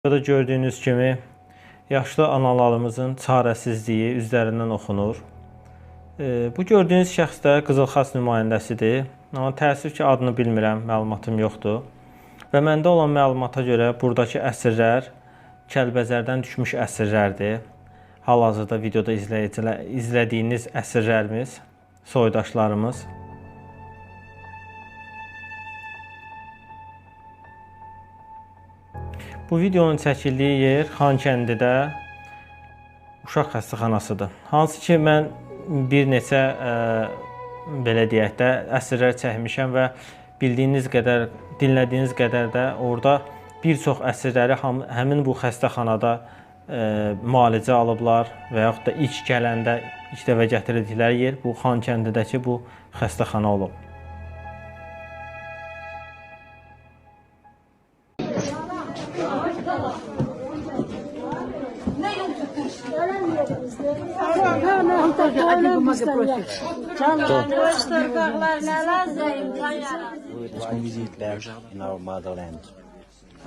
Burada gördüyünüz kimi yaşlı analarımızın çarəsizliyi üzərindən oxunur. Bu gördüyünüz şəxs də Qızılxaç nümayəndəsidir. Amma təəssüf ki, adını bilmirəm, məlumatım yoxdur. Və məndə olan məlumata görə buradakı əsirlər Kəlbəcərdən düşmüş əsirlərdir. Hal-hazırda videoda izlədiyiniz əsirlərimiz, soydaşlarımız. Bu videonun çəkildiyi yer Xankəndidə uşaq xəstəxanasıdır. Hansı ki, mən bir neçə belə deyək də əsirlər çəkmişəm və bildiyiniz qədər, dinlədiyiniz qədər də orada bir çox əsirləri həmin bu xəstəxanada müalicə alıblar və yaxud da ilk gələndə, ilk dəfə gətirildikləri yer bu Xankəndidəki bu xəstəxana olub.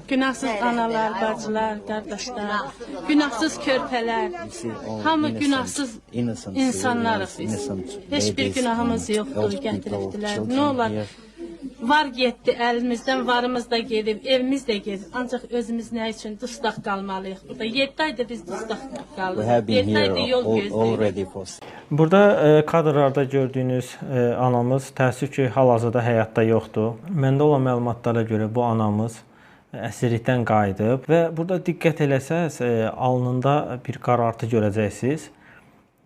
Günahsız analar, bacılar, qardaşlar, günahsız körpələr, hamı günahsız insanlarıq biz. Heç bir günahımız yoxdur, gətiribdilər. Nə olar? Var getdi əlimizdən, varımız da gedib, evimiz də gedib. Ancaq özümüz nə üçün dustaq qalmalıyıq burada? 7 aydır biz dustaq qalırıq. 7 aydır yol gözləyirik. Burada kadrlarda gördüyünüz anamız təəssüf ki, hal-hazırda həyatda yoxdur. Məndə olan məlumatlara görə bu anamız əsirlikdən qayıdıb və burada diqqət eləsəz, alnında bir qarartı görəcəksiniz.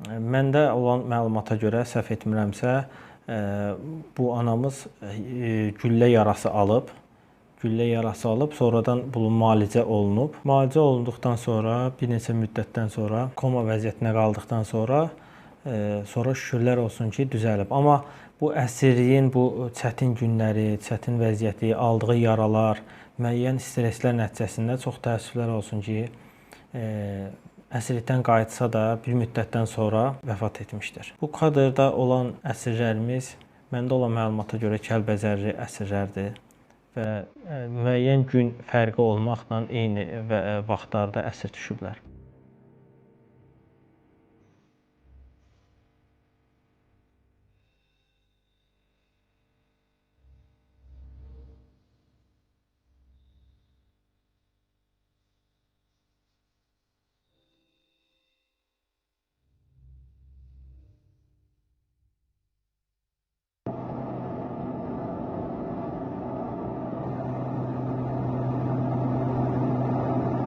Məndə olan məlumata görə, səhv etmirəmsə, bu anamız güllə yarası alıb. Güllə yarası alıb, sonradan bu müalicə olunub. Müalicə olunduqdan sonra, bir neçə müddətdən sonra, koma vəziyyətinə qaldıqdan sonra şükürlər olsun ki, düzəlib. Amma bu əsirliyin bu çətin günləri, çətin vəziyyəti, aldığı yaralar, müəyyən stresslər nəticəsində çox təəssüflər olsun ki, əsirlikdən qayıtsa da bir müddətdən sonra vəfat etmişdir. Bu kadrda olan əsirlərimiz məndə olan məlumata görə Kəlbəcərli əsirlərdir və müəyyən gün fərqi olmaqla eyni vaxtlarda əsir düşüblər.